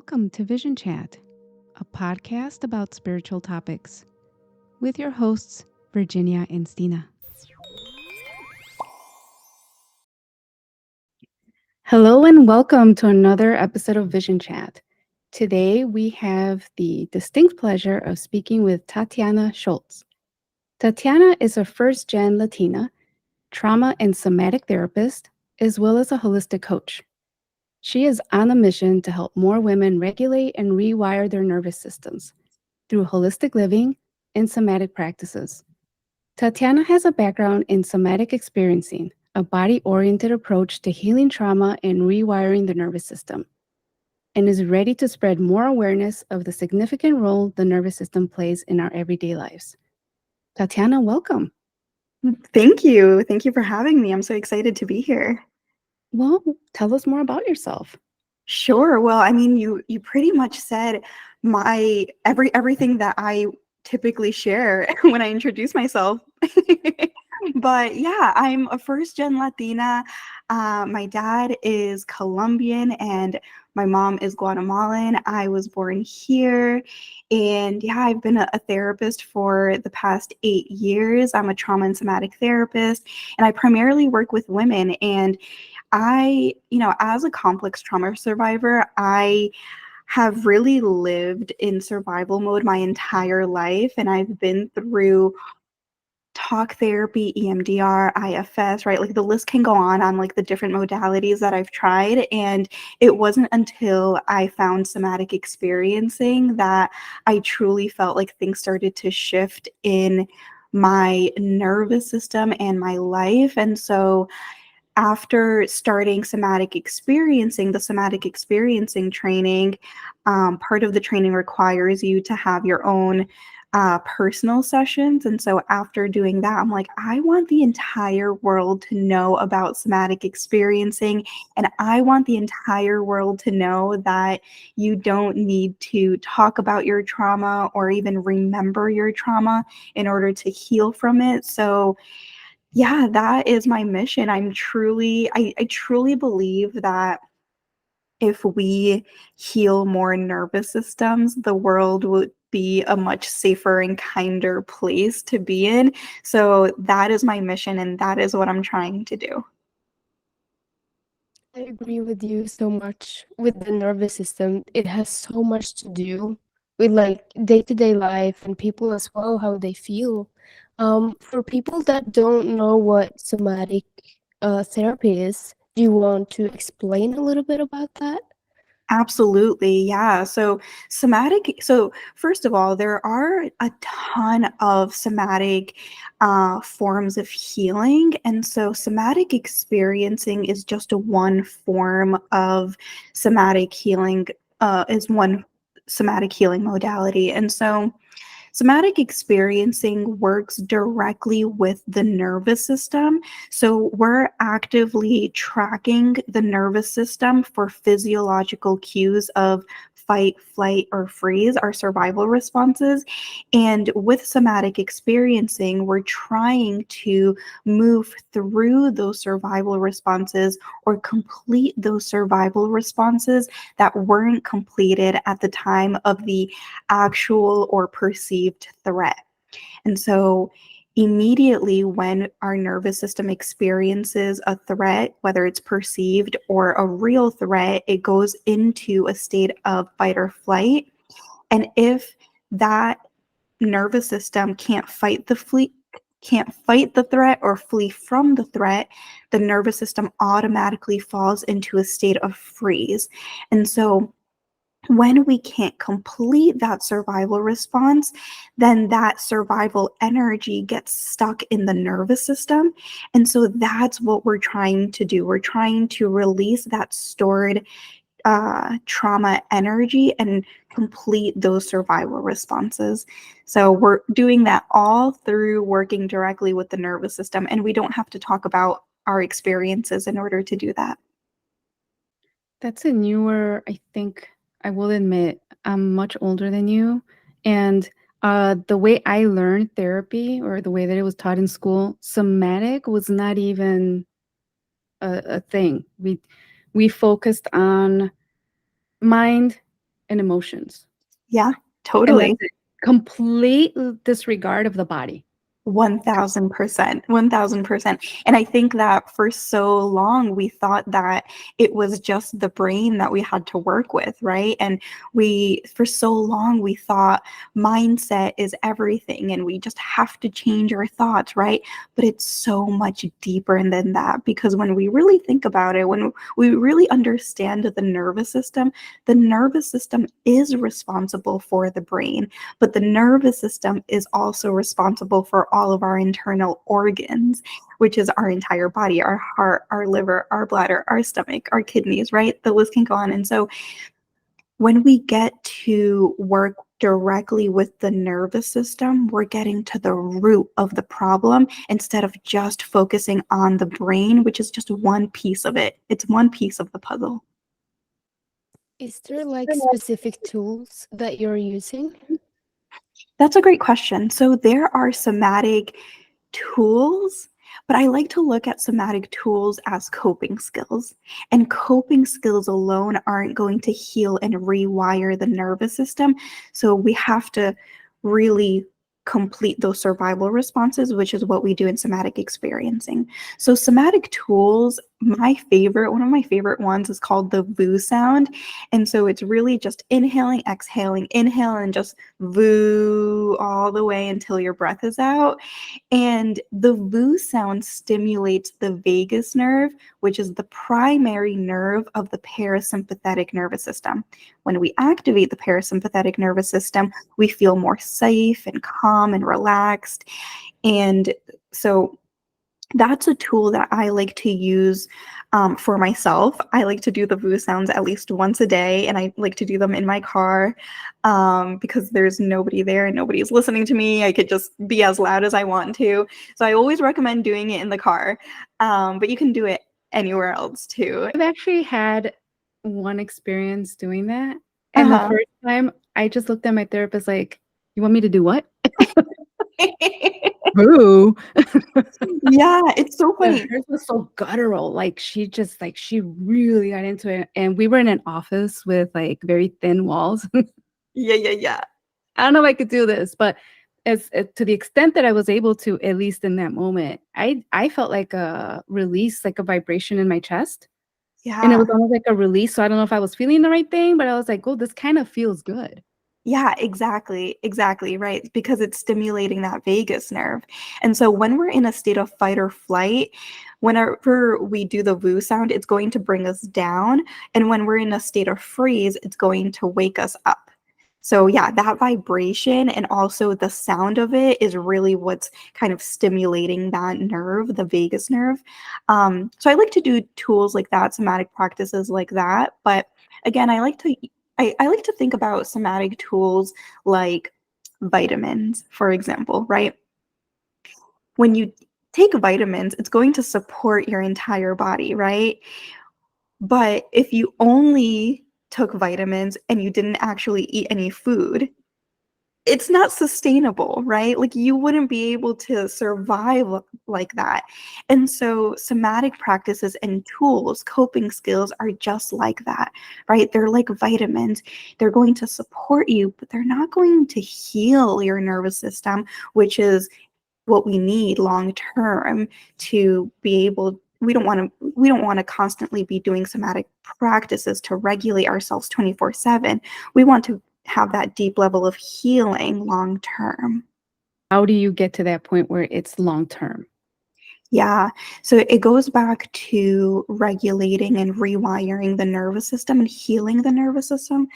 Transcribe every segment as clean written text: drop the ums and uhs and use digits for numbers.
Welcome to Vision Chat, a podcast about spiritual topics, with your hosts, Virginia and Stina. Hello and welcome to another episode of Vision Chat. Today we have the distinct pleasure of speaking with Tatiana Szulc. Tatiana is a first-gen Latina, trauma and somatic therapist, as well as a holistic coach. She is on a mission to help more women regulate and rewire their nervous systems through holistic living and somatic practices. Tatiana has a background in somatic experiencing, a body-oriented approach to healing trauma and rewiring the nervous system, and is ready to spread more awareness of the significant role the nervous system plays in our everyday lives. Tatiana, welcome. Thank you. Thank you for having me. I'm so excited to be here. Well, tell us more about yourself. Sure. Well, I mean, you pretty much said my everything that I typically share when I introduce myself. But yeah, I'm a first-gen Latina. My dad is Colombian and my mom is Guatemalan. I was born here. And yeah, I've been a therapist for the past 8 years. I'm a trauma and somatic therapist, and I primarily work with women. And as a complex trauma survivor, I have really lived in survival mode my entire life. And I've been through talk therapy, EMDR, IFS, right? Like the list can go on like the different modalities that I've tried. And it wasn't until I found somatic experiencing that I truly felt like things started to shift in my nervous system and my life. And so after starting the somatic experiencing training, part of the training requires you to have your own personal sessions. And so after doing that, I'm like, I want the entire world to know about somatic experiencing. And I want the entire world to know that you don't need to talk about your trauma or even remember your trauma in order to heal from it. So yeah, that is my mission. I truly believe that if we heal more nervous systems, the world would be a much safer and kinder place to be in. So that is my mission, and that is what I'm trying to do. I agree with you so much with the nervous system. It has so much to do with like day-to-day life and people as well, how they feel. For people that don't know what somatic therapy is, do you want to explain a little bit about that? Absolutely. Yeah. So first of all, there are a ton of somatic forms of healing. And so somatic experiencing is just one form of somatic healing, is one somatic healing modality. And so somatic experiencing works directly with the nervous system. So we're actively tracking the nervous system for physiological cues of fight, flight, or freeze, our survival responses. And with somatic experiencing, we're trying to move through those survival responses or complete those survival responses that weren't completed at the time of the actual or perceived threat. And so immediately when our nervous system experiences a threat, whether it's perceived or a real threat, it goes into a state of fight or flight. And if that nervous system can't fight the threat or flee from the threat, the nervous system automatically falls into a state of freeze. And so when we can't complete that survival response, then that survival energy gets stuck in the nervous system. And so that's what we're trying to do. We're trying to release that stored trauma energy and complete those survival responses. So we're doing that all through working directly with the nervous system. And we don't have to talk about our experiences in order to do that. That's a newer, I think, I will admit, I'm much older than you. And the way I learned therapy or the way that it was taught in school, somatic was not even a thing. We focused on mind and emotions. Yeah, And totally. that's it. Complete disregard of the body. 1000%, 1000%. And I think that for so long we thought that it was just the brain that we had to work with, right? And for so long, we thought mindset is everything and we just have to change our thoughts, right? But it's so much deeper than that, because when we really think about it, when we really understand the nervous system is responsible for the brain, but the nervous system is also responsible for all of our internal organs, which is our entire body, our heart, our liver, our bladder, our stomach, our kidneys, right? The list can go on. And so when we get to work directly with the nervous system, we're getting to the root of the problem instead of just focusing on the brain, which is just one piece of it. It's one piece of the puzzle. Is there like specific tools that you're using? That's a great question. So there are somatic tools, but I like to look at somatic tools as coping skills. And coping skills alone aren't going to heal and rewire the nervous system. So we have to really complete those survival responses, which is what we do in somatic experiencing. So somatic tools, one of my favorite ones is called the VOO sound. And so it's really just inhaling, exhaling, inhale, and just VOO all the way until your breath is out. And the VOO sound stimulates the vagus nerve, which is the primary nerve of the parasympathetic nervous system. When we activate the parasympathetic nervous system, we feel more safe and calm and relaxed. And so that's a tool that I like to use for myself. I like to do the VOO sounds at least once a day, and I like to do them in my car because there's nobody there and nobody's listening to me. I could just be as loud as I want to. So I always recommend doing it in the car, but you can do it anywhere else too. I've actually had one experience doing that. And the first time, I just looked at my therapist like, you want me to do what? Boo. Yeah, it's so But funny. hers was so guttural. Like she really got into it. And we were in an office with like very thin walls. Yeah. I don't know if I could do this, but as to the extent that I was able to, at least in that moment, I felt like a release, like a vibration in my chest. And it was Yeah. almost like a release. So I don't know if I was feeling the right thing, but I was like, oh, this kind of feels good. Yeah, exactly, right, because it's stimulating that vagus nerve. And so when we're in a state of fight or flight, whenever we do the VOO sound, it's going to bring us down. And when we're in a state of freeze, it's going to wake us up. So yeah, that vibration and also the sound of it is really what's kind of stimulating that nerve, the vagus nerve. So I like to do tools like that, somatic practices like that. But again, I like to think about somatic tools like vitamins, for example, right? When you take vitamins, it's going to support your entire body, right? But if you only took vitamins and you didn't actually eat any food, it's not sustainable, right? Like you wouldn't be able to survive like that. And so somatic practices and tools, coping skills are just like that, right? They're like vitamins. They're going to support you, but they're not going to heal your nervous system, which is what we need long term to be able we don't want to constantly be doing somatic practices to regulate ourselves 24/7. We want to have that deep level of healing long term. How do you get to that point where it's long term? Yeah. So it goes back to regulating and rewiring the nervous system and healing the nervous system.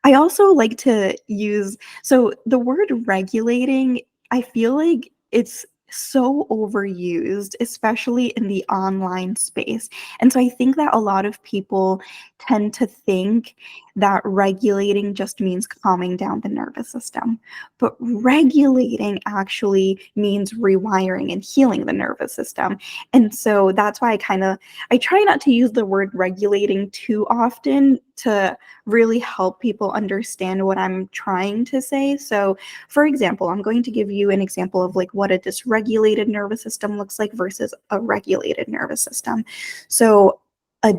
I also like to use, so the word regulating, I feel like it's so overused, especially in the online space. And so I think that a lot of people tend to think that regulating just means calming down the nervous system. But regulating actually means rewiring and healing the nervous system. And so that's why I try not to use the word regulating too often to really help people understand what I'm trying to say. So for example, I'm going to give you an example of like what a dysregulated nervous system looks like versus a regulated nervous system. So a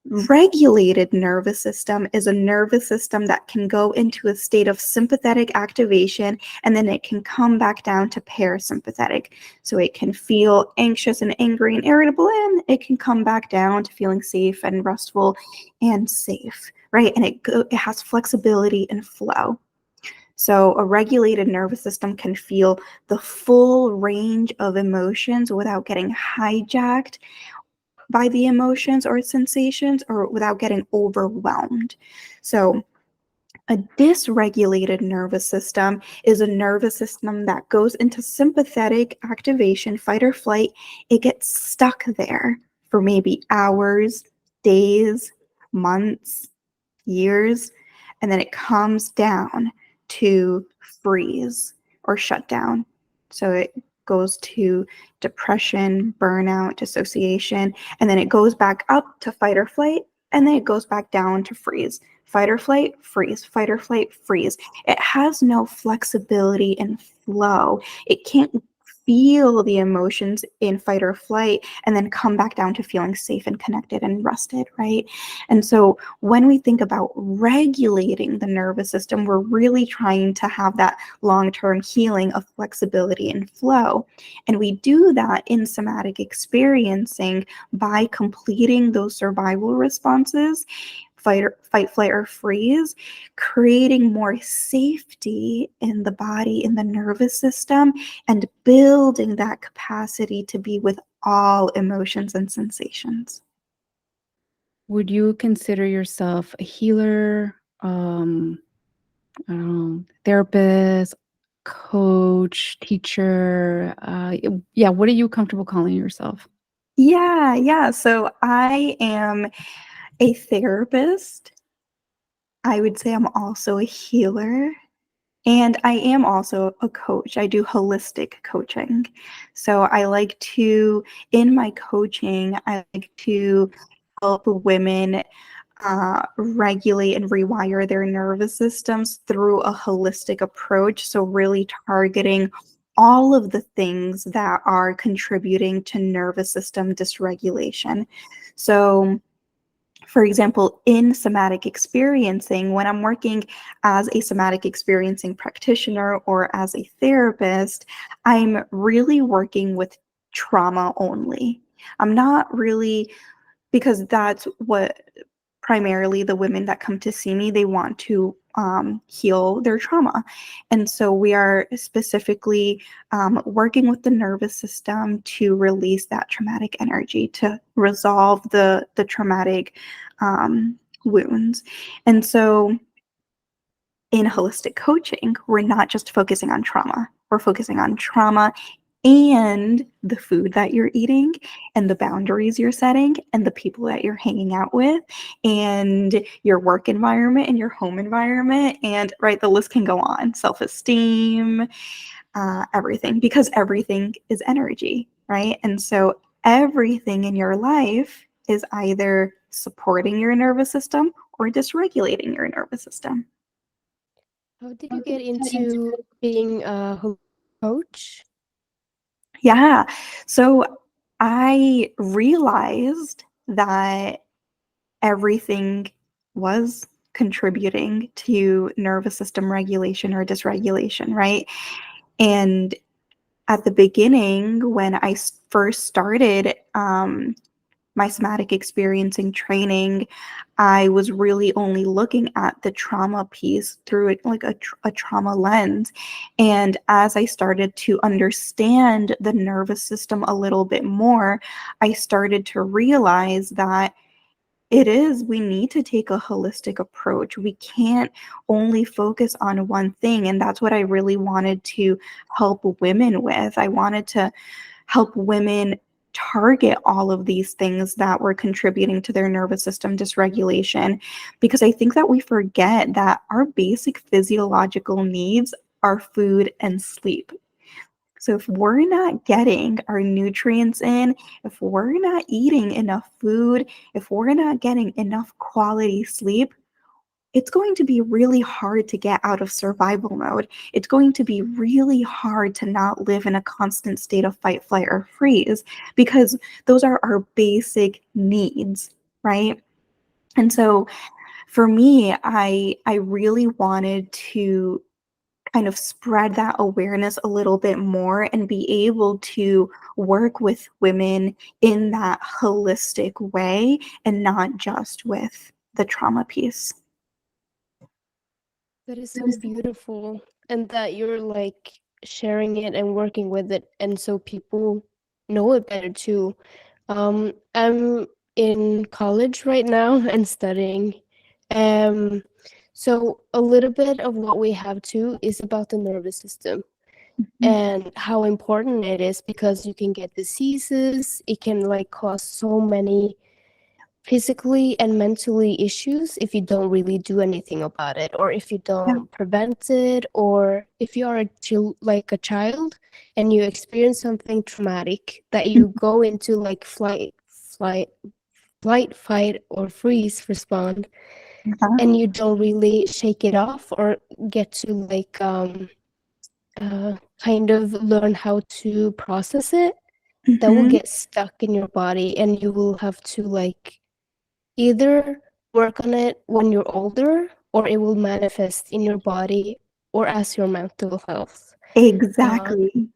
Regulated nervous system is a nervous system that can go into a state of sympathetic activation, and then it can come back down to parasympathetic. So it can feel anxious and angry and irritable, and it can come back down to feeling safe and restful and safe, right? And it has flexibility and flow. So a regulated nervous system can feel the full range of emotions without getting hijacked by the emotions or sensations, or without getting overwhelmed. So a dysregulated nervous system is a nervous system that goes into sympathetic activation, fight or flight. It gets stuck there for maybe hours, days, months, years, and then it comes down to freeze or shut down. So it goes to depression, burnout, dissociation, and then it goes back up to fight or flight, and then it goes back down to freeze. Fight or flight, freeze, fight or flight, freeze. It has no flexibility and flow. It can't feel the emotions in fight or flight and then come back down to feeling safe and connected and rested, right? And so when we think about regulating the nervous system, we're really trying to have that long-term healing of flexibility and flow. And we do that in somatic experiencing by completing those survival responses, fight, flight, or freeze, creating more safety in the body, in the nervous system, and building that capacity to be with all emotions and sensations. Would you consider yourself a healer, I don't know, therapist, coach, teacher? Yeah, what are you comfortable calling yourself? Yeah. So I am a therapist. I would say I'm also a healer. And I am also a coach. I do holistic coaching. So I like to, in my coaching, I like to help women regulate and rewire their nervous systems through a holistic approach. So really targeting all of the things that are contributing to nervous system dysregulation. So for example, in somatic experiencing, when I'm working as a somatic experiencing practitioner or as a therapist, I'm really working with trauma only. I'm not really, because that's what primarily the women that come to see me, they want to heal their trauma. And so we are specifically working with the nervous system to release that traumatic energy, to resolve the traumatic wounds. And so in holistic coaching, we're not just focusing on trauma. We're focusing on trauma and the food that you're eating and the boundaries you're setting and the people that you're hanging out with and your work environment and your home environment. And right, the list can go on. Self-esteem, everything, because everything is energy, right? And so everything in your life is either supporting your nervous system or dysregulating your nervous system. How did you get into being a coach? Yeah. So I realized that everything was contributing to nervous system regulation or dysregulation, right? And at the beginning, when I first started my somatic experiencing training, I was really only looking at the trauma piece through it like a trauma lens. And as I started to understand the nervous system a little bit more, I started to realize that we need to take a holistic approach. We can't only focus on one thing. And that's what I really wanted to help women with. I wanted to help women target all of these things that were contributing to their nervous system dysregulation, because I think that we forget that our basic physiological needs are food and sleep. So if we're not getting our nutrients in, if we're not eating enough food, if we're not getting enough quality sleep, it's going to be really hard to get out of survival mode. It's going to be really hard to not live in a constant state of fight, flight, or freeze, because those are our basic needs, right? And so for me, I really wanted to kind of spread that awareness a little bit more and be able to work with women in that holistic way and not just with the trauma piece. That is so beautiful. And that you're like sharing it and working with it, and so people know it better too. I'm in college right now and studying. Um, so a little bit of what we have too is about the nervous system Mhm. and how important it is, because you can get diseases. It can like cause so many physically and mentally issues if you don't really do anything about it, or if you Yeah. don't prevent it, or if you are like a child and you experience something traumatic that you go into like flight, fight, or freeze respond, Uh-huh. and you don't really shake it off or get to like kind of learn how to process it, that will Mhm. get stuck in your body, and you will have to like either work on it when you're older, or it will manifest in your body or as your mental health. Uh, Exactly.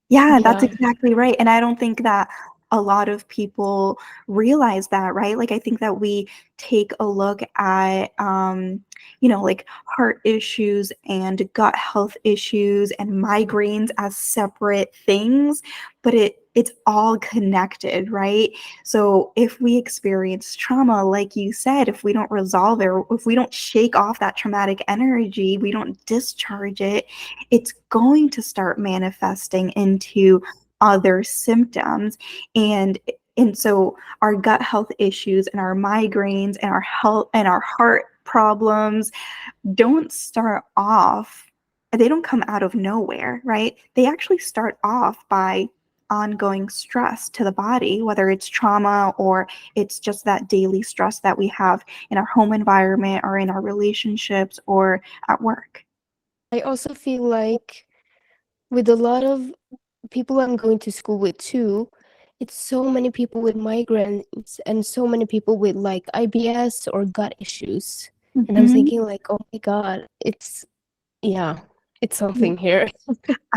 Yeah, that's yeah, exactly right, and I don't think that a lot of people realize that, right? Like, I think that we take a look at, like, heart issues and gut health issues and migraines as separate things, but it's all connected, right? So, if we experience trauma, like you said, if we don't resolve it, or if we don't shake off that traumatic energy, we don't discharge it, it's going to start manifesting into other symptoms. And so our gut health issues and our migraines and our health and our heart problems don't start off, they don't come out of nowhere, right? They actually start off by ongoing stress to the body, whether it's trauma or it's just that daily stress that we have in our home environment or in our relationships or at work. I also feel like with a lot of people I'm going to school with too, it's so many people with migraines and so many people with like IBS or gut issues. And I'm Mhm. thinking like, oh my God, yeah, it's something here.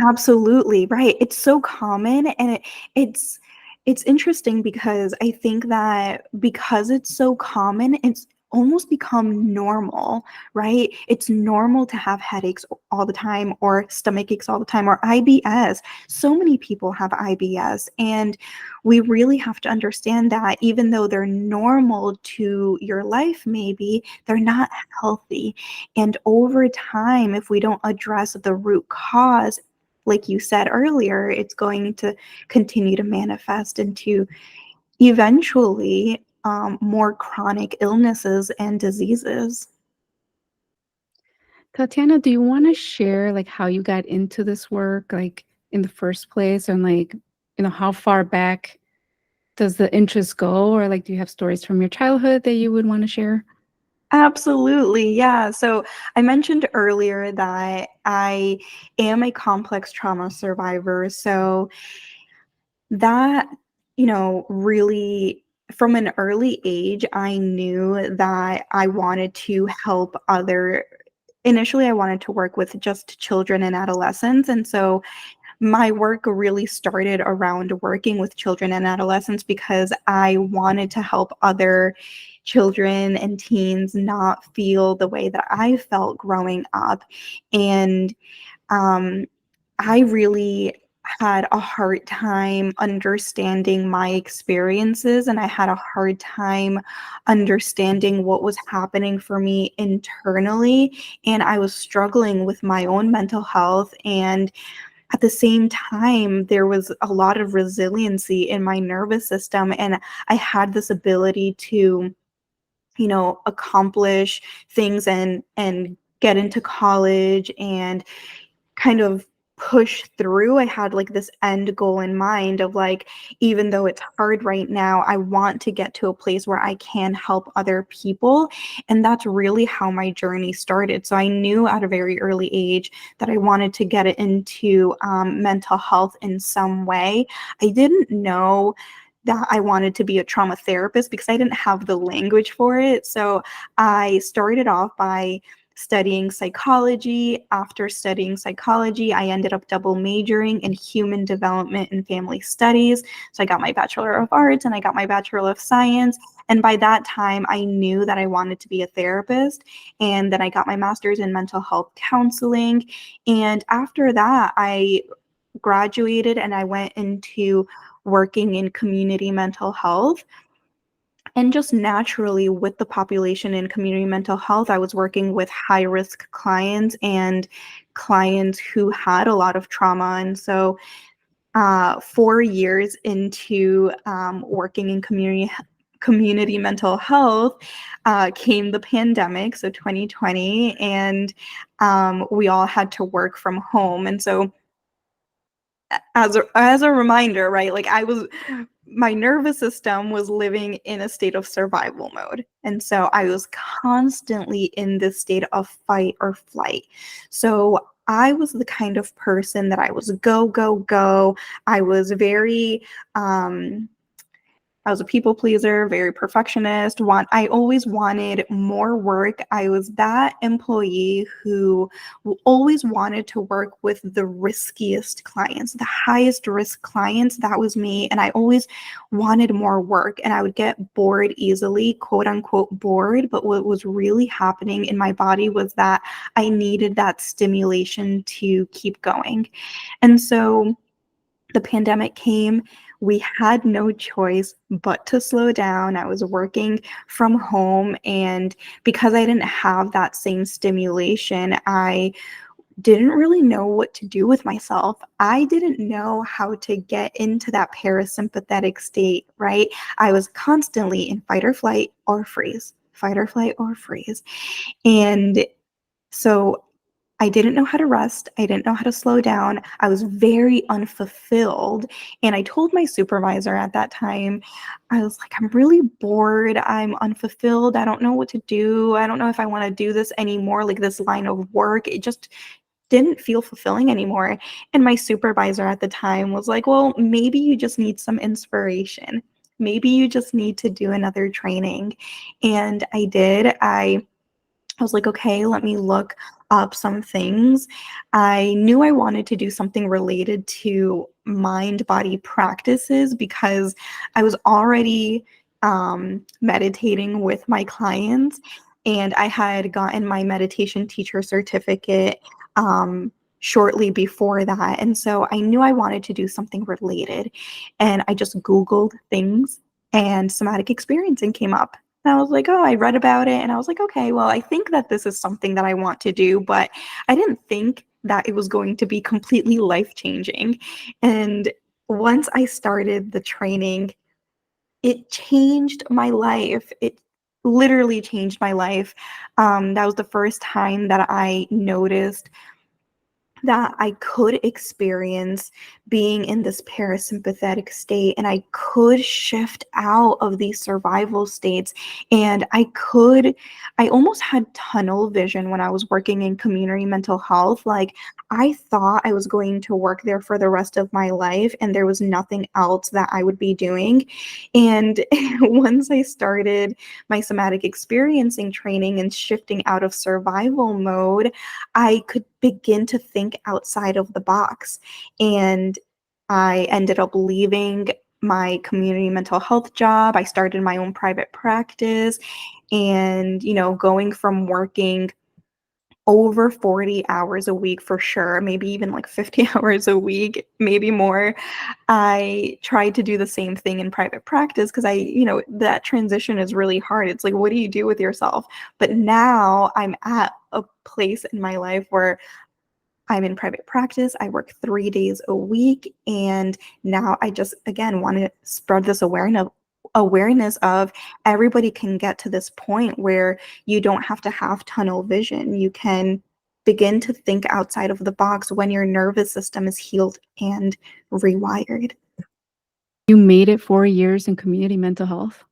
Absolutely, right. It's so common, and it's it's interesting because I think that because it's so common, it's almost become normal, right? It's normal to have headaches all the time or stomach aches all the time or IBS. So many people have IBS, and we really have to understand that even though they're normal to your life, maybe they're not healthy. And over time, if we don't address the root cause, like you said earlier, it's going to continue to manifest into eventually more chronic illnesses and diseases. Tatiana, do you want to share like how you got into this work, like in the first place, and like, how far back does the interest go, or like, do you have stories from your childhood that you would want to share? Absolutely. Yeah. So I mentioned earlier that I am a complex trauma survivor. So that, really from an early age, I knew that I wanted to help other. Initially, I wanted to work with just children and adolescents. And so my work really started around working with children and adolescents because I wanted to help other children and teens not feel the way that I felt growing up. And um, I really had a hard time understanding my experiences, and I had a hard time understanding what was happening for me internally. And I was struggling with my own mental health, and at the same time, there was a lot of resiliency in my nervous system, and I had this ability to, accomplish things and get into college and kind of push through. I had like this end goal in mind of like, even though it's hard right now, I want to get to a place where I can help other people. And that's really how my journey started. So I knew at a very early age that I wanted to get into mental health in some way. I didn't know that I wanted to be a trauma therapist because I didn't have the language for it. So I started off by studying psychology. After studying psychology, I ended up double majoring in human development and family studies. So I got my Bachelor of Arts and I got my Bachelor of Science. And by that time, I knew that I wanted to be a therapist. And then I got my master's in mental health counseling. And after that, I graduated and I went into working in community mental health. And just naturally, with the population in community mental health, I was working with high-risk clients and clients who had a lot of trauma. And so 4 years into working in community mental health, came the pandemic, so 2020, and we all had to work from home. And so as a reminder, right, like my nervous system was living in a state of survival mode. And so I was constantly in this state of fight or flight. So I was the kind of person that I was go, go, go. I was I was a people pleaser, very perfectionist. I always wanted more work. I was that employee who always wanted to work with the riskiest clients, the highest risk clients. That was me. And I always wanted more work and I would get bored easily, quote unquote bored. But what was really happening in my body was that I needed that stimulation to keep going. And so the pandemic came. We had no choice but to slow down. I was working from home, and because I didn't have that same stimulation, I didn't really know what to do with myself. I didn't know how to get into that parasympathetic state, right? I was constantly in fight or flight or freeze, fight or flight or freeze. And so I didn't know how to rest. I didn't know how to slow down. I was very unfulfilled. And I told my supervisor at that time, I was like, I'm really bored. I'm unfulfilled. I don't know what to do. I don't know if I want to do this anymore, like this line of work. It just didn't feel fulfilling anymore. And my supervisor at the time was like, well, maybe you just need some inspiration. Maybe you just need to do another training. And I did. I was like, okay, let me look up some things. I knew I wanted to do something related to mind-body practices because I was already meditating with my clients, and I had gotten my meditation teacher certificate shortly before that. And so I knew I wanted to do something related. And I just Googled things, and somatic experiencing came up. And I was like, oh, I read about it. And I was like, okay, well, I think that this is something that I want to do, but I didn't think that it was going to be completely life-changing. And once I started the training, it changed my life. It literally changed my life. That was the first time that I noticed that I could experience being in this parasympathetic state, and I could shift out of these survival states, and I almost had tunnel vision when I was working in community mental health. Like, I thought I was going to work there for the rest of my life and there was nothing else that I would be doing. And once I started my somatic experiencing training and shifting out of survival mode, I could begin to think outside of the box. And I ended up leaving my community mental health job. I started my own private practice, and, going from working over 40 hours a week for sure, maybe even like 50 hours a week, maybe more. I tried to do the same thing in private practice because that transition is really hard. It's like, what do you do with yourself? But now I'm at a place in my life where I'm in private practice. I work 3 days a week. And now I just, again, want to spread this awareness of everybody can get to this point where you don't have to have tunnel vision. You can begin to think outside of the box when your nervous system is healed and rewired. You made it 4 years in community mental health?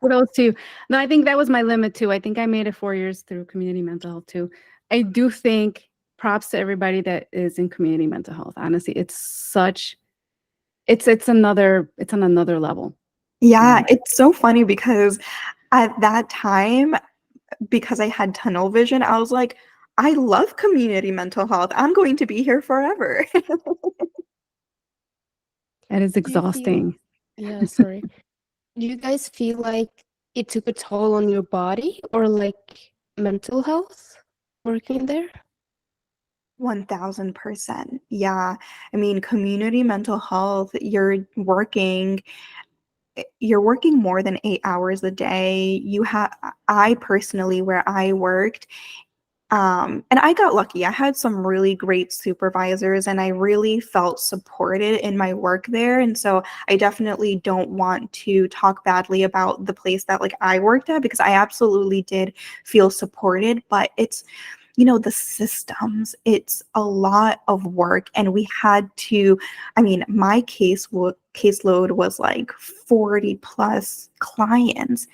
Kudos to you. No, I think that was my limit too. I think I made it 4 years through community mental health too. I do think props to everybody that is in community mental health. Honestly, it's such It's on another level. Yeah, it's so funny because at that time, because I had tunnel vision, I was like, I love community mental health. I'm going to be here forever. That is Do you feel, exhausting. yeah, sorry. Do you guys feel like it took a toll on your body or like mental health working there? 1000%. Yeah. I mean, community mental health, you're working more than 8 hours a day. I personally, where I worked, and I got lucky. I had some really great supervisors and I really felt supported in my work there. And so I definitely don't want to talk badly about the place that like I worked at because I absolutely did feel supported, but the systems, it's a lot of work and we had to, I mean, my caseload was like 40 plus clients.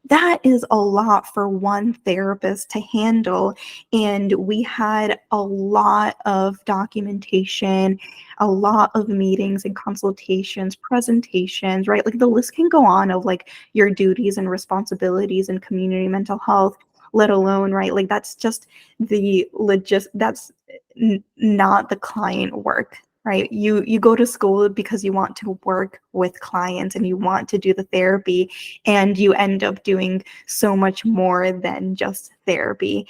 That is a lot for one therapist to handle. And we had a lot of documentation, a lot of meetings and consultations, presentations, right? Like the list can go on of like your duties and responsibilities in community mental health, let alone, right? Like that's just that's not the client work, right? You go to school because you want to work with clients and you want to do the therapy, and you end up doing so much more than just therapy.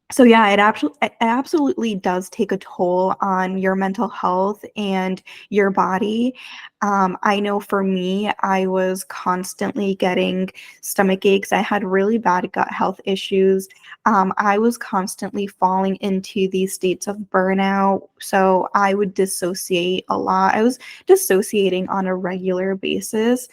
So yeah, it absolutely does take a toll on your mental health and your body. I know for me, I was constantly getting stomach aches. I had really bad gut health issues. I was constantly falling into these states of burnout. So I would dissociate a lot. I was dissociating on a regular basis.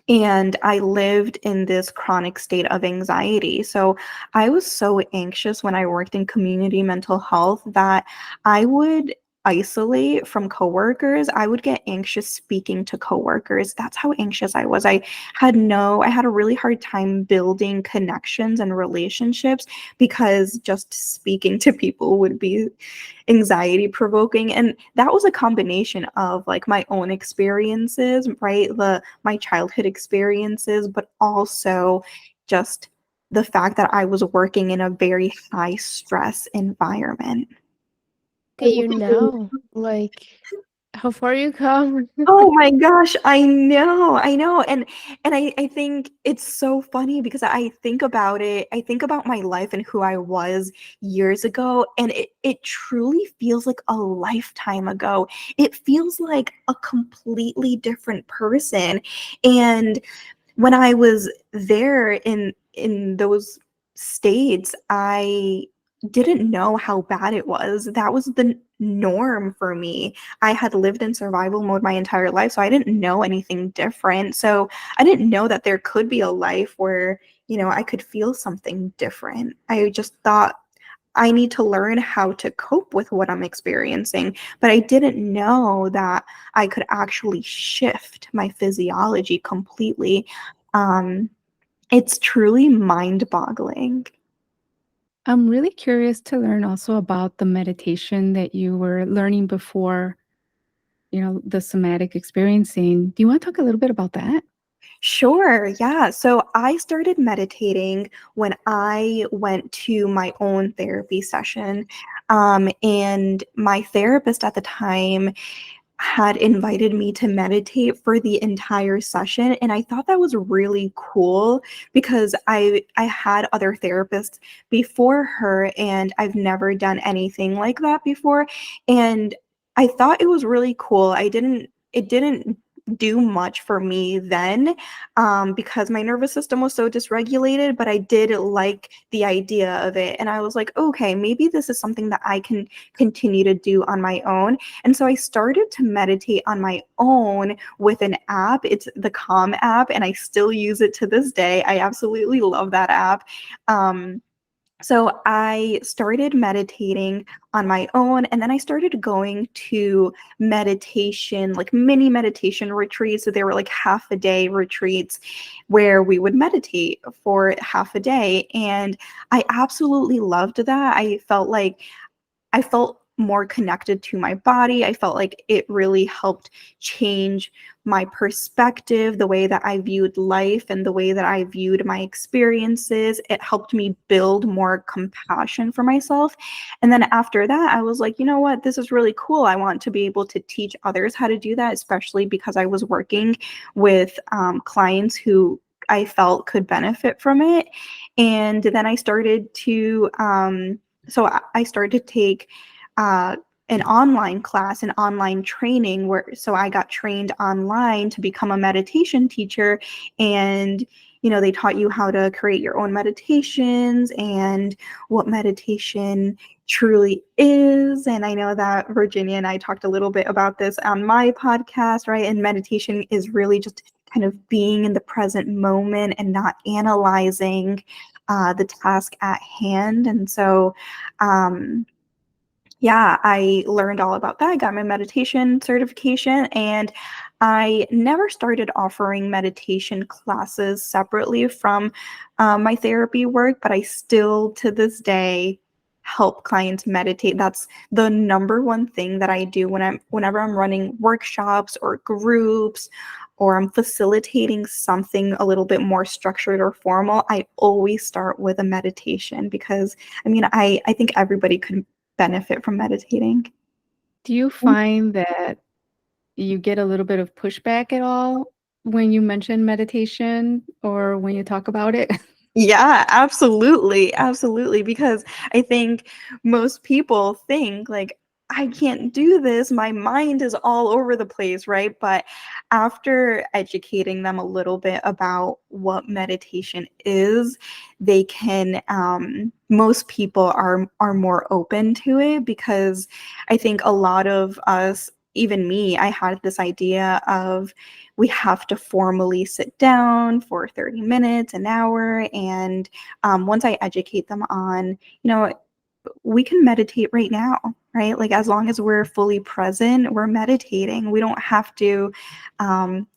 And I lived in this chronic state of anxiety. So I was so anxious when I worked in community mental health that I would isolate from coworkers. I would get anxious speaking to coworkers. That's how anxious I was. I had a really hard time building connections and relationships because just speaking to people would be anxiety provoking. And that was a combination of like my own experiences, right? My childhood experiences, but also just the fact that I was working in a very high stress environment. At you now, like how far you come. Oh my gosh, I know. And I think it's so funny because I think about it, I think about my life and who I was years ago, and it truly feels like a lifetime ago. It feels like a completely different person. And when I was there in those states, I didn't know how bad it was. That was the norm for me. I had lived in survival mode my entire life, so I didn't know anything different. So I didn't know that there could be a life where, I could feel something different. I just thought I need to learn how to cope with what I'm experiencing, but I didn't know that I could actually shift my physiology completely. Um, it's truly mind-boggling. I'm really curious to learn also about the meditation that you were learning before, the somatic experiencing. Do you want to talk a little bit about that? Sure, yeah. So I started meditating when I went to my own therapy session. And my therapist at the time had invited me to meditate for the entire session, and I thought that was really cool because I had other therapists before her and I've never done anything like that before, and I thought it was really cool. It didn't do much for me then, because my nervous system was so dysregulated, but I did like the idea of it, and I was like, okay, maybe this is something that I can continue to do on my own. And so I started to meditate on my own with an app. It's the Calm app, and I still use it to this day. I absolutely love that app. So I started meditating on my own, and then I started going to meditation, like mini meditation retreats. So they were like half a day retreats where we would meditate for half a day. And I absolutely loved that. I felt more connected to my body. I felt like it really helped change my perspective, the way that I viewed life and the way that I viewed my experiences. It helped me build more compassion for myself. And then after that, I was like, you know what, this is really cool. I want to be able to teach others how to do that, especially because I was working with clients who I felt could benefit from it. And then I started to, I started to take an online class, an online training so I got trained online to become a meditation teacher. And, they taught you how to create your own meditations and what meditation truly is. And I know that Virginia and I talked a little bit about this on my podcast, right? And meditation is really just kind of being in the present moment and not analyzing the task at hand. And so, I learned all about that. I got my meditation certification, and I never started offering meditation classes separately from my therapy work, but I still to this day help clients meditate. That's the number one thing that I do whenever I'm running workshops or groups or I'm facilitating something a little bit more structured or formal. I always start with a meditation because I think everybody could benefit from meditating. Do you find that you get a little bit of pushback at all when you mention meditation or when you talk about it? Yeah, absolutely. Absolutely. Because I think most people think like, I can't do this. My mind is all over the place, right? But after educating them a little bit about what meditation is, they can, most people are more open to it, because I think a lot of us, even me, I had this idea of we have to formally sit down for 30 minutes, an hour. And once I educate them on, we can meditate right now, right? Like as long as we're fully present, we're meditating. We don't have to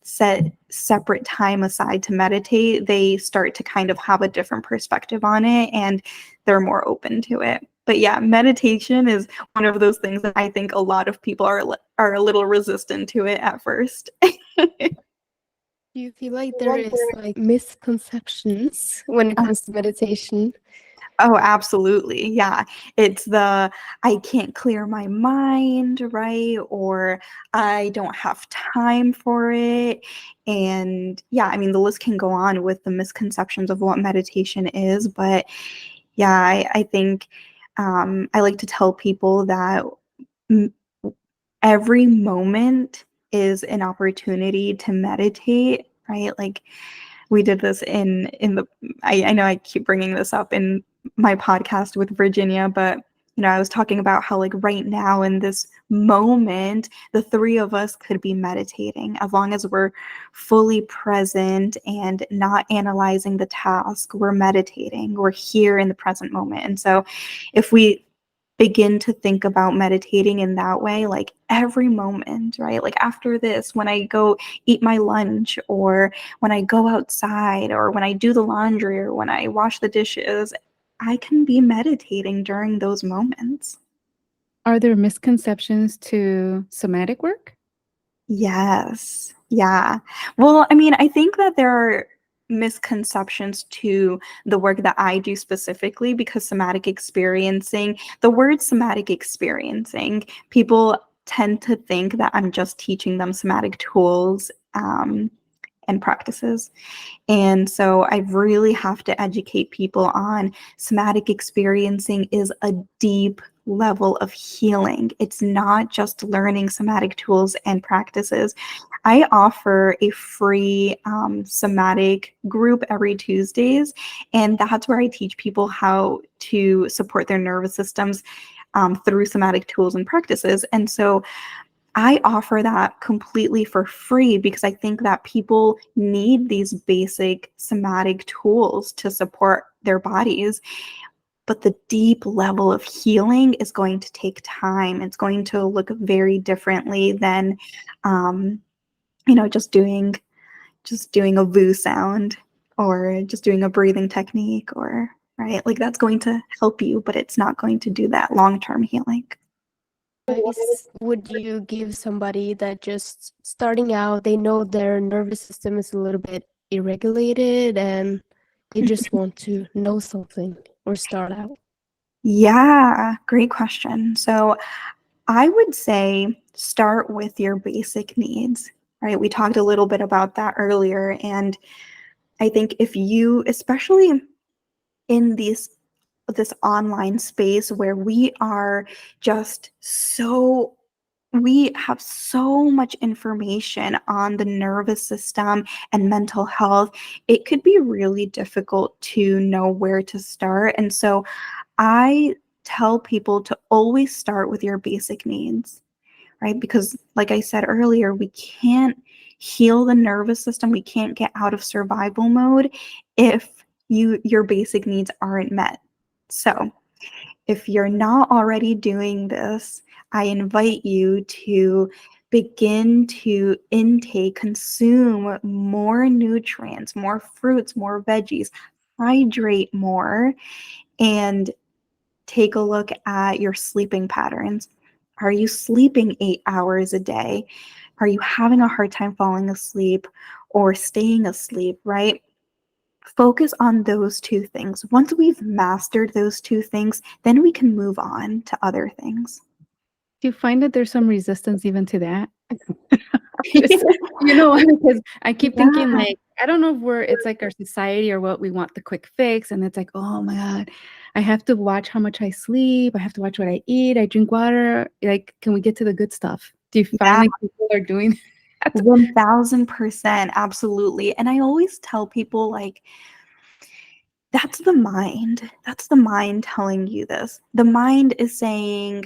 set separate time aside to meditate. They start to kind of have a different perspective on it, and they're more open to it. But yeah, meditation is one of those things that I think a lot of people are a little resistant to it at first. Do you feel like there is like misconceptions when it comes to meditation? Oh, absolutely. Yeah. It's I can't clear my mind, right? Or I don't have time for it. And yeah, the list can go on with the misconceptions of what meditation is. But yeah, I think I like to tell people that m- every moment is an opportunity to meditate, right? Like we did this in the I know I keep bringing this up in my podcast with Virginia, but I was talking about how like right now in this moment, the three of us could be meditating as long as we're fully present and not analyzing the task. We're meditating. We're here in the present moment. And so if we begin to think about meditating in that way, like every moment, right? Like after this, when I go eat my lunch, or when I go outside, or when I do the laundry, or when I wash the dishes, I can be meditating during those moments. Are there misconceptions to somatic work? Yes. Yeah. Well, I think that there are misconceptions to the work that I do specifically, because the word somatic experiencing, people tend to think that I'm just teaching them somatic tools and practices. And so I really have to educate people on somatic experiencing is a deep level of healing. It's not just learning somatic tools and practices. I offer a free somatic group every Tuesdays, and that's where I teach people how to support their nervous systems through somatic tools and practices. And so I offer that completely for free because I think that people need these basic somatic tools to support their bodies. But the deep level of healing is going to take time. It's going to look very differently than, just doing a VU sound, or just doing a breathing technique, or right, like that's going to help you, but it's not going to do that long-term healing. advice would you give somebody that just starting out, they know their nervous system is a little bit irregulated and they just want to know something or start out? Yeah, great question. So I would say start with your basic needs, right? We talked a little bit about that earlier. And I think if you, especially in this online space where we are just so we have so much information on the nervous system and mental health, it could be really difficult to know where to start. And so I tell people to always start with your basic needs, right? Because, like I said earlier, we can't heal the nervous system, we can't get out of survival mode if your basic needs aren't met. So, if you're not already doing this, I invite you to begin to consume more nutrients, more fruits, more veggies, hydrate more, and take a look at your sleeping patterns. Are you sleeping 8 hours a day? Are you having a hard time falling asleep or staying asleep, right? Focus on those two things. Once we've mastered those two things, then we can move on to other things. Do you find that there's some resistance even to that? Because I keep thinking Yeah. like, I don't know if it's like our society or what, we want the quick fix. And it's like, oh my God, I have to watch how much I sleep. I have to watch what I eat. I drink water. Like, can we get to the good stuff? Do you find Yeah. like people are doing that? 1000%, absolutely. And I always tell people, like, that's the mind. That's the mind telling you this. The mind is saying,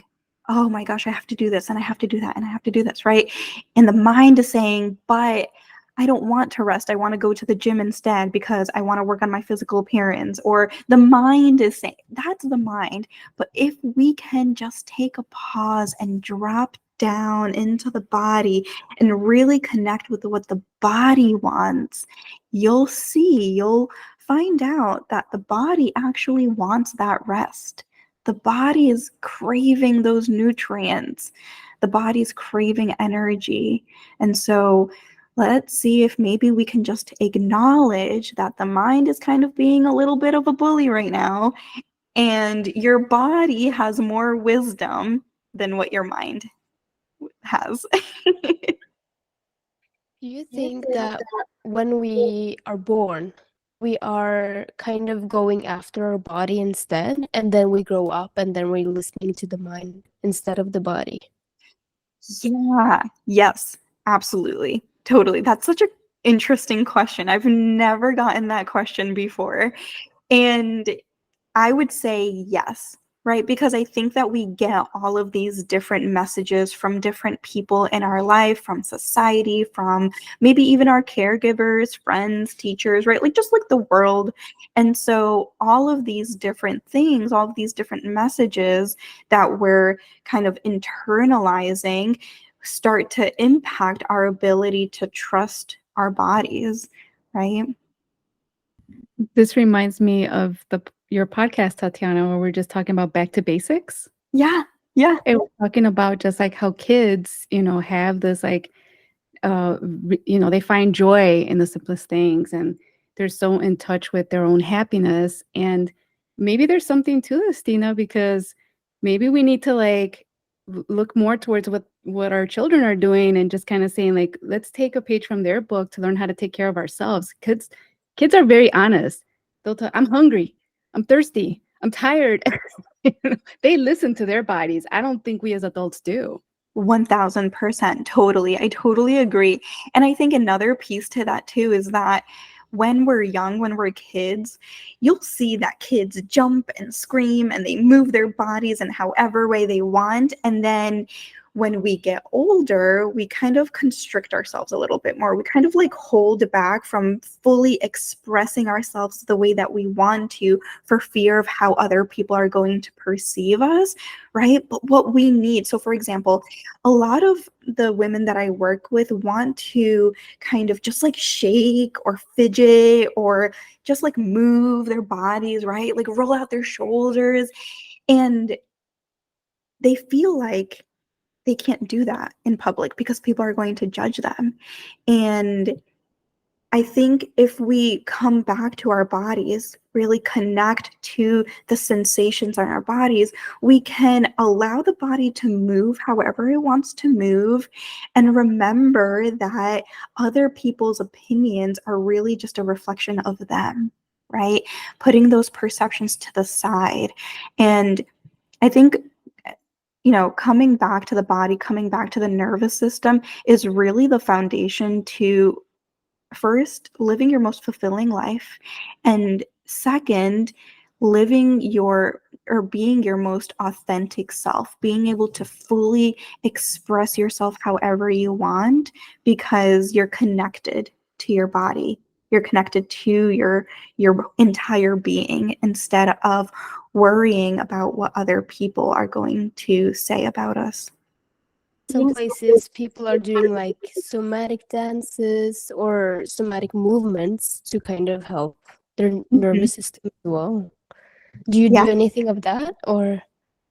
oh my gosh, I have to do this and I have to do that and I have to do this, right? And the mind is saying, but I don't want to rest. I want to go to the gym instead because I want to work on my physical appearance. Or the mind is saying, that's the mind. But if we can just take a pause and drop down into the body and really connect with what the body wants, you'll find out that the body actually wants that rest. The body is craving those nutrients. The body's craving energy. And so let's see if maybe we can just acknowledge that the mind is kind of being a little bit of a bully right now, and your body has more wisdom than what your mind has. Do you think that when we are born, we are kind of going after our body instead, and then we grow up and then we're listening to the mind instead of the body? Yeah, yes, absolutely. Totally. That's such an interesting question. I've never gotten that question before. And I would say yes, right? Because I think that we get all of these different messages from different people in our life, from society, from maybe even our caregivers, friends, teachers, right? Like just like the world. And so all of these different things, all of these different messages that we're kind of internalizing start to impact our ability to trust our bodies, right? This reminds me of your podcast, Tatiana, where we're just talking about back to basics. Yeah, yeah. And we're talking about just like how kids, have this like, they find joy in the simplest things and they're so in touch with their own happiness. And maybe there's something to this, Tina, because maybe we need to like look more towards what our children are doing and just kind of saying like, let's take a page from their book to learn how to take care of ourselves. Kids are very honest. They'll tell, I'm hungry, I'm thirsty, I'm tired. They listen to their bodies. I don't think we as adults do. 1000%. Totally. I totally agree. And I think another piece to that too is that when we're young, when we're kids, you'll see that kids jump and scream and they move their bodies in however way they want. And then when we get older, we kind of constrict ourselves a little bit more. We kind of like hold back from fully expressing ourselves the way that we want to for fear of how other people are going to perceive us, right? But what we need, so for example, a lot of the women that I work with want to kind of just like shake or fidget or just like move their bodies, right? Like roll out their shoulders. And they feel like they can't do that in public because people are going to judge them. And I think if we come back to our bodies, really connect to the sensations in our bodies, we can allow the body to move however it wants to move, and remember that other people's opinions are really just a reflection of them, right? Putting those perceptions to the side. And I think, coming back to the body, coming back to the nervous system is really the foundation to, first, living your most fulfilling life, and second, living your or being your most authentic self, being able to fully express yourself however you want, because you're connected to your body. You're connected to your entire being, instead of worrying about what other people are going to say about us. Some places people are doing like somatic dances or somatic movements to kind of help their Mhm. nervous system as well. Do you Yeah. do anything of that, or?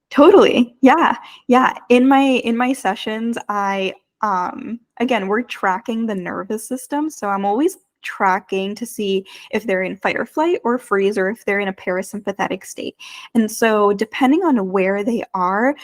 Totally. Yeah. Yeah. In my sessions, I again, we're tracking the nervous system, so I'm always tracking to see if they're in fight or flight or freeze, or if they're in a parasympathetic state. And so depending on where they are,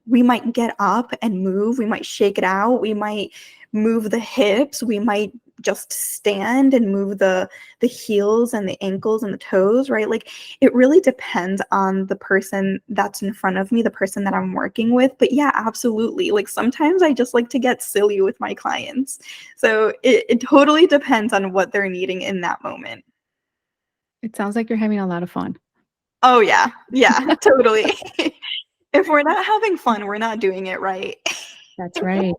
we might get up and move, we might shake it out, we might move the hips, we might just stand and move the heels and the ankles and the toes, right? Like, it really depends on the person that's in front of me, the person that I'm working with. But yeah, absolutely. Like, sometimes I just like to get silly with my clients. So it totally depends on what they're needing in that moment. It sounds like you're having a lot of fun. Oh yeah. Yeah, totally. If we're not having fun, we're not doing it right. That's right.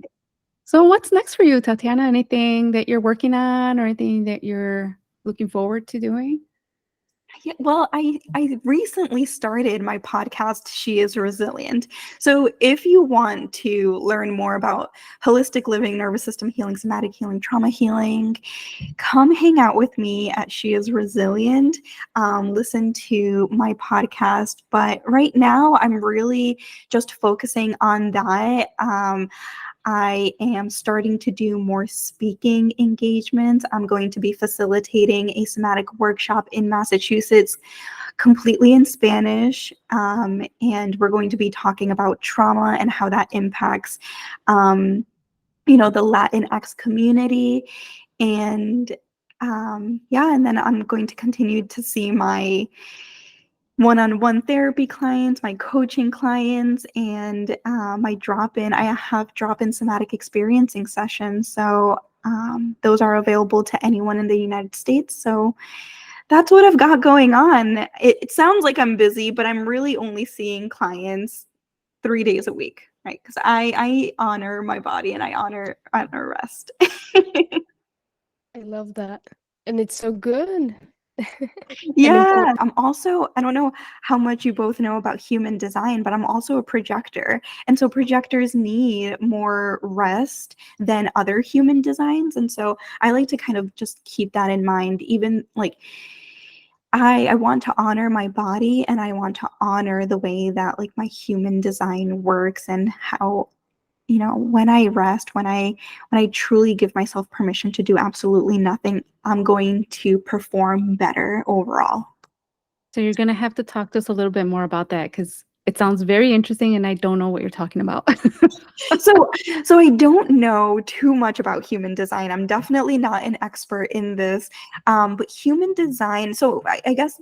So what's next for you, Tatiana? Anything that you're working on or anything that you're looking forward to doing? Yeah, well, I recently started my podcast, She is Resilient. So if you want to learn more about holistic living, nervous system healing, somatic healing, trauma healing, come hang out with me at She is Resilient. Listen to my podcast. But right now, I'm really just focusing on that. I am starting to do more speaking engagements. I'm going to be facilitating a somatic workshop in Massachusetts, completely in Spanish. And we're going to be talking about trauma and how that impacts, the Latinx community. And yeah, and then I'm going to continue to see my one-on-one therapy clients, my coaching clients, and my drop-in. I have drop-in somatic experiencing sessions. So those are available to anyone in the United States. So that's what I've got going on. It sounds like I'm busy, but I'm really only seeing clients 3 days a week, right? Because I honor my body, and I honor rest. I love that. And it's so good. And Yeah, I'm also, I don't know how much you both know about human design, but I'm also a projector. And so projectors need more rest than other human designs. And so I like to kind of just keep that in mind. Even like, I want to honor my body, and I want to honor the way that like my human design works, and how, when I rest, when I truly give myself permission to do absolutely nothing, I'm going to perform better overall. So you're going to have to talk to us a little bit more about that because it sounds very interesting and I don't know what you're talking about. So so I don't know too much about human design. I'm definitely not an expert in this. But human design, so I guess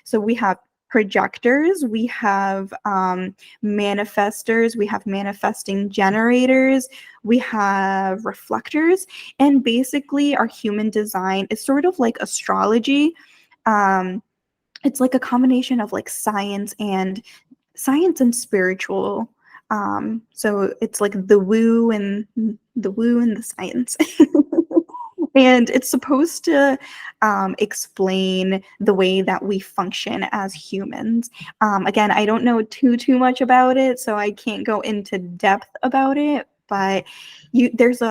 so we have projectors, we have manifestors, we have manifesting generators, we have reflectors, and basically our human design is sort of like astrology. Um, it's like a combination of like science and spiritual. So it's like the woo and the science. And it's supposed to explain the way that we function as humans. Again, I don't know too much about it, so I can't go into depth about it. But there's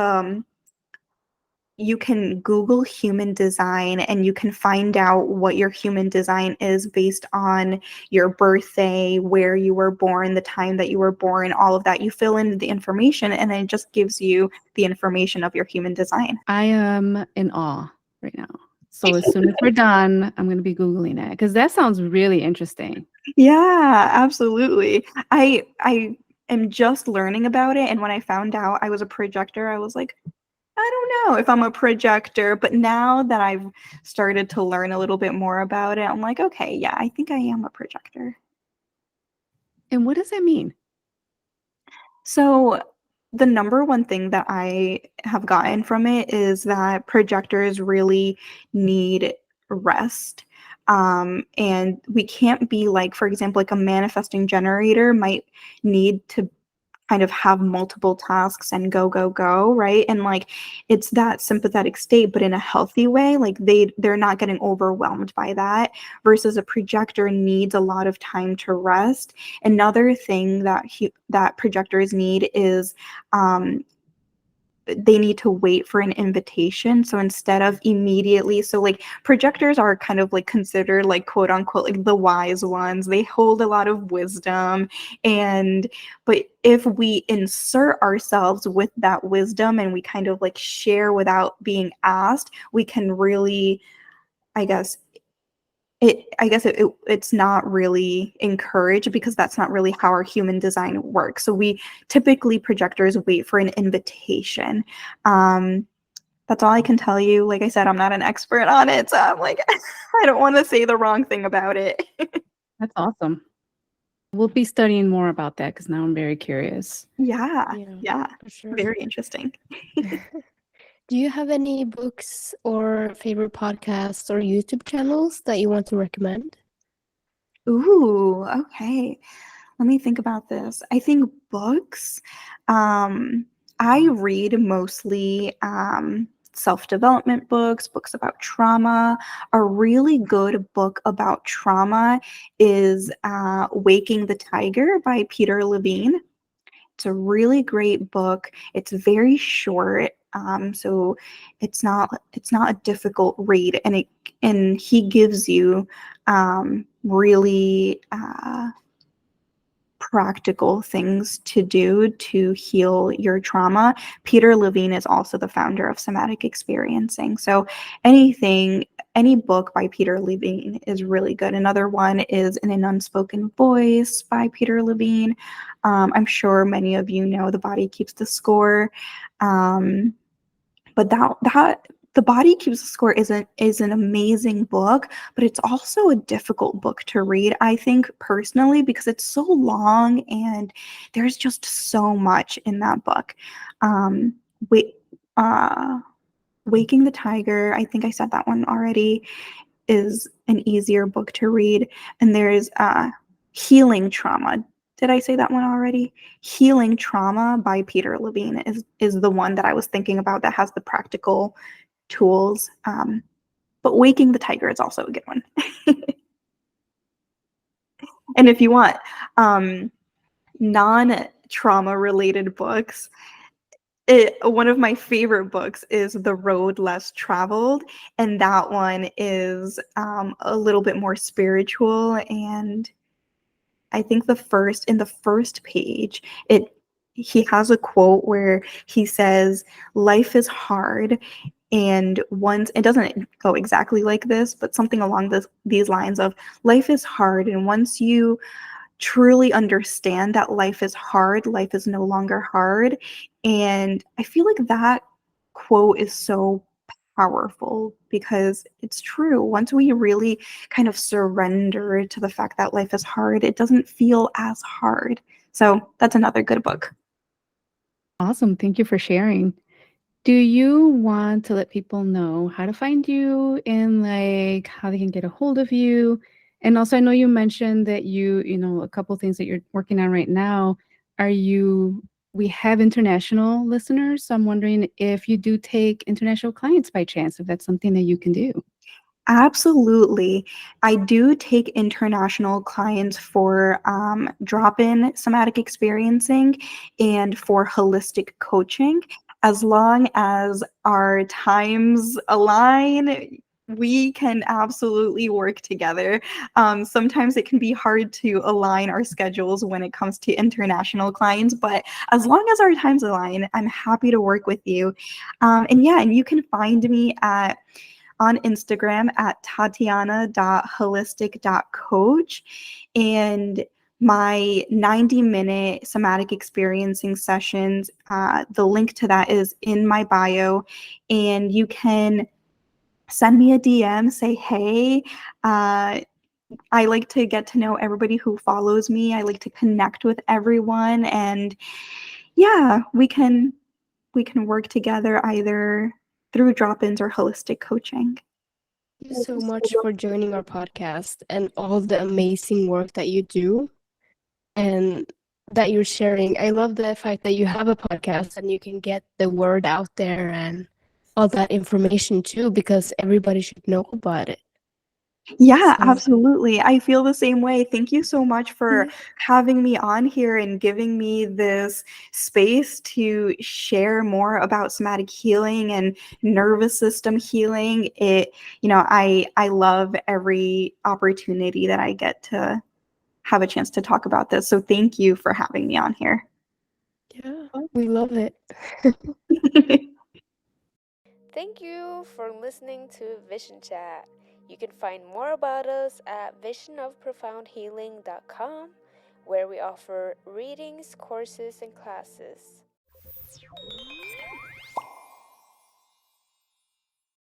you can Google human design and you can find out what your human design is based on your birthday, where you were born, the time that you were born, all of that. You fill in the information and then it just gives you the information of your human design. I am in awe right now. So as soon as we're done, I'm going to be Googling that because that sounds really interesting. Yeah, absolutely. I am just learning about it, and when I found out I was a projector, I was like, I don't know if I'm a projector, but now that I've started to learn a little bit more about it, I'm like, okay, yeah, I think I am a projector. And what does that mean? So the number one thing that I have gotten from it is that projectors really need rest. And we can't be like, for example, like a manifesting generator might need to kind of have multiple tasks and go go go, right? And like it's that sympathetic state but in a healthy way, like they're not getting overwhelmed by that, versus a projector needs a lot of time to rest. Another thing that projectors need is they need to wait for an invitation. So instead of immediately, so like projectors are kind of like considered like quote unquote like the wise ones. They hold a lot of wisdom. But if we insert ourselves with that wisdom and we kind of like share without being asked, we can really, I guess, it's not really encouraged because that's not really how our human design works. So we typically projectors wait for an invitation. That's all I can tell you. Like I said, I'm not an expert on it, so I'm like, I don't want to say the wrong thing about it. That's awesome. We'll be studying more about that because now I'm very curious. Yeah, for sure. very interesting. Do you have any books or favorite podcasts or YouTube channels that you want to recommend? Ooh, okay. Let me think about this. I think books. I read mostly self-development books, books about trauma. A really good book about trauma is Waking the Tiger by Peter Levine. It's a really great book. It's very short, so it's not a difficult read, and he gives you really practical things to do to heal your trauma. Peter Levine is also the founder of Somatic Experiencing. So any book by Peter Levine is really good. Another one is In an Unspoken Voice by Peter Levine. I'm sure many of you know The Body Keeps the Score. But that The Body Keeps the Score is an amazing book, but it's also a difficult book to read, I think, personally, because it's so long and there's just so much in that book. Wait, Waking the Tiger, I think I said that one already, is an easier book to read. And there's Healing Trauma. Did I say that one already? Healing Trauma by Peter Levine is the one that I was thinking about that has the practical tools. But Waking the Tiger is also a good one. And if you want non-trauma related books, one of my favorite books is The Road Less Traveled, and that one is a little bit more spiritual. And I think in the first page, he has a quote where he says, "Life is hard, and once it doesn't go exactly like this, but something along these lines of life is hard, and once you truly understand that life is hard, life is no longer hard." And I feel like that quote is so powerful because it's true. Once we really kind of surrender to the fact that life is hard, it doesn't feel as hard. So that's another good book. Awesome. Thank you for sharing. Do you want to let people know how to find you and like how they can get a hold of you? And also, I know you mentioned that a couple things that you're working on right now. We have international listeners, so I'm wondering if you do take international clients by chance, if that's something that you can do. Absolutely. I do take international clients for drop-in somatic experiencing and for holistic coaching. as long as our times align, we can absolutely work together. Sometimes it can be hard to align our schedules when it comes to international clients, but as long as our times align, I'm happy to work with you. And yeah, and you can find me on Instagram at tatiana.holistic.coach. And my 90-minute somatic experiencing sessions, the link to that is in my bio. And you can send me a DM, say, hey, I like to get to know everybody who follows me. I like to connect with everyone. And yeah, we can work together either through drop-ins or holistic coaching. Thank you so much for joining our podcast and all the amazing work that you do and that you're sharing. I love the fact that you have a podcast and you can get the word out there and all that information too, because everybody should know about it. Yeah, So, absolutely. I feel the same way. Thank you so much for having me on here and giving me this space to share more about somatic healing and nervous system healing. I love every opportunity that I get to have a chance to talk about this. So thank you for having me on here. yeah, we love it. Thank you for listening to Vision Chat. You can find more about us at visionofprofoundhealing.com, where we offer readings, courses, and classes.